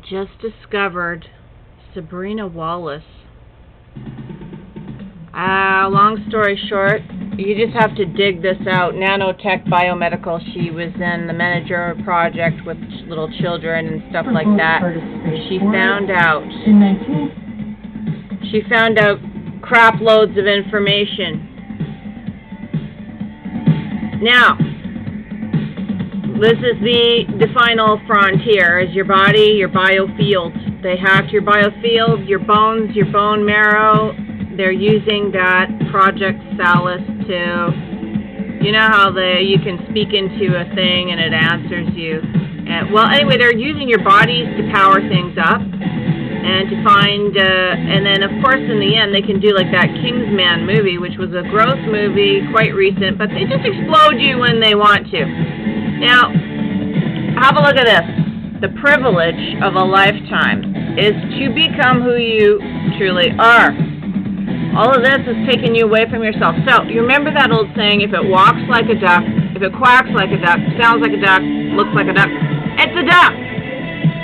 just discovered Sabrina Wallace. Long story short, you just have to dig this out. Nanotech Biomedical. She was in the manager project with little children and stuff like that. She found out crap loads of information. Now, this is the final frontier, is your body, your biofield. They hacked your biofield, your bones, your bone marrow. They're using that Project Salus to, you know how you can speak into a thing and it answers you. Well, anyway, they're using your bodies to power things up and to find, and then of course in the end they can do like that Kingsman movie, which was a gross movie, quite recent, but they just explode you when they want to. Now, have a look at this. The privilege of a lifetime is to become who you truly are. All of this is taking you away from yourself. So, you remember that old saying, if it walks like a duck, if it quacks like a duck, sounds like a duck, looks like a duck, it's a duck!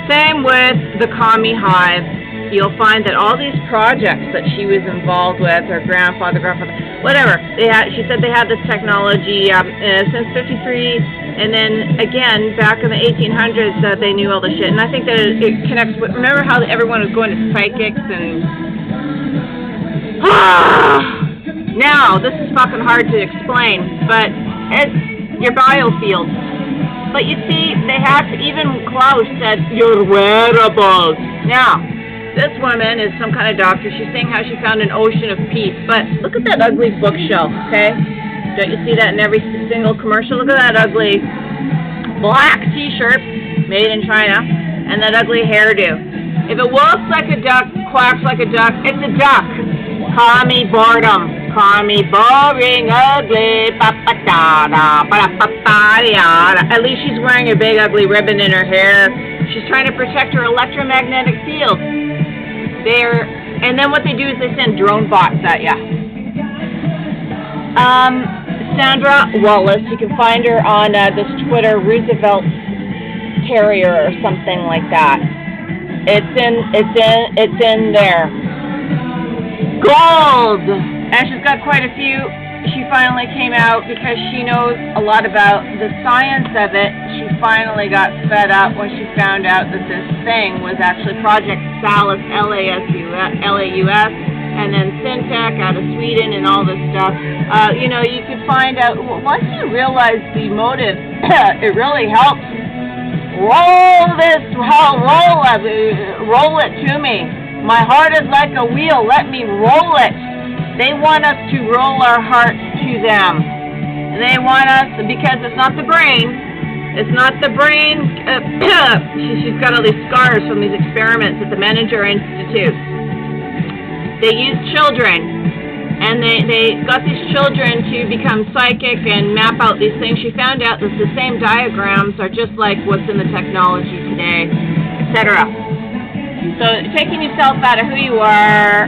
Same with the commie hive. You'll find that all these projects that she was involved with, her grandfather, whatever, she said they had this technology since 53, and then again, back in the 1800s, they knew all the shit. And I think that it connects with, remember how everyone was going to psychics and... Now, this is fucking hard to explain, but it's your biofield. But you see, they have to, even Klaus said, your wearables. Now, this woman is some kind of doctor. She's saying how she found an ocean of peace. But look at that ugly bookshelf, okay? Don't you see that in every single commercial? Look at that ugly black t-shirt made in China and that ugly hairdo. If it walks like a duck, quacks like a duck, it's a duck. Call me boredom. Call me boring, ugly. At least she's wearing a big ugly ribbon in her hair. She's trying to protect her electromagnetic field. And then what they do is they send drone bots at ya. Sandra Wallace, you can find her on this Twitter, Roosevelt Terrier or something like that. It's in there. Gold! And she's got quite a few. She finally came out because she knows a lot about the science of it. She finally got fed up when she found out that this thing was actually Project Salus, L-A-U-S, and then Syntech out of Sweden and all this stuff. You know, you could find out, once you realize the motive, it really helps. Roll it to me. My heart is like a wheel. Let me roll it. They want us to roll our hearts to them. They want us, because it's not the brain. It's not the brain. She's got all these scars from these experiments at the Menninger Institute. They used children, and they got these children to become psychic and map out these things. She found out that the same diagrams are just like what's in the technology today, etc. So taking yourself out of who you are,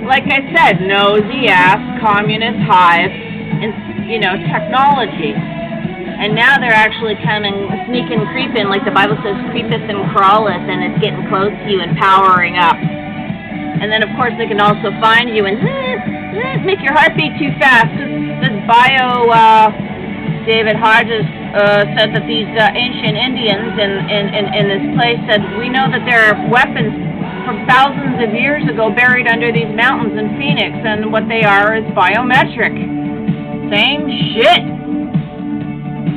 like I said, nosy ass, communist hive, and, you know, technology. And now they're actually coming, sneaking, creeping, like the Bible says, creepeth and crawleth, and it's getting close to you and powering up. And then, of course, they can also find you and make your heart beat too fast. This David Hodges said that these ancient Indians in this place said, we know that there are weapons from thousands of years ago buried under these mountains in Phoenix, and what they are is biometric. Same shit.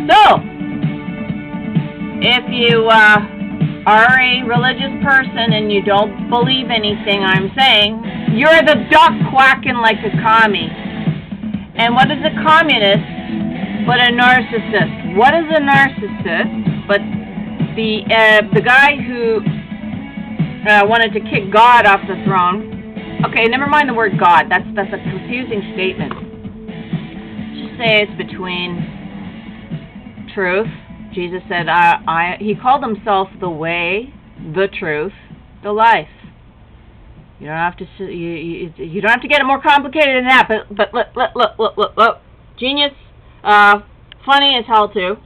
So, if you are a religious person and you don't believe anything I'm saying, you're the duck quacking like a commie. And what is a communist but a narcissist? What is a narcissist but the guy who wanted to kick God off the throne? Okay, never mind the word God. That's a confusing statement. Just say it's between truth. Jesus said, he called himself the way, the truth, the life. You don't have to you don't have to get it more complicated than that. But look. Genius, funny as hell too.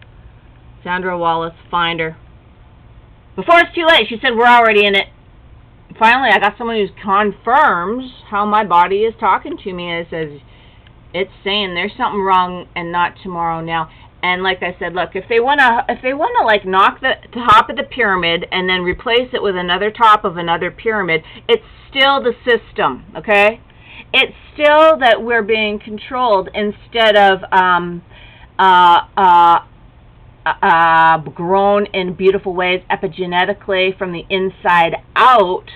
Sandra Wallace, find her. Before it's too late, she said, we're already in it. Finally, I got someone who confirms how my body is talking to me. And it says, it's saying there's something wrong and not tomorrow now. And like I said, look, if they wanna like knock the top of the pyramid and then replace it with another top of another pyramid, it's still the system, okay? It's still that we're being controlled instead of grown in beautiful ways epigenetically from the inside out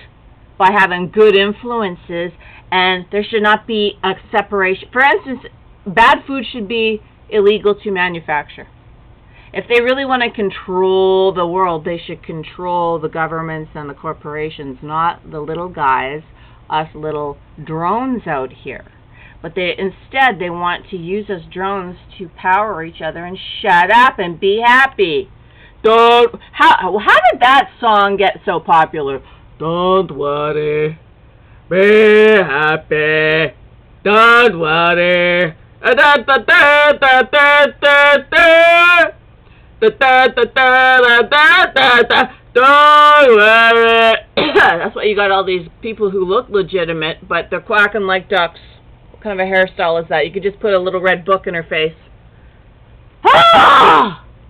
by having good influences. And there should not be a separation. For instance, bad food should be illegal to manufacture. If they really want to control the world, they should control the governments and the corporations, not the little guys, us little drones out here. But instead they want to use us drones to power each other and shut up and be happy. How did that song get so popular? Don't worry, be happy. Don't worry. Don't worry. That's why you got all these people who look legitimate, but they're quacking like ducks. What kind of a hairstyle is that? You could just put a little red book in her face. Ah!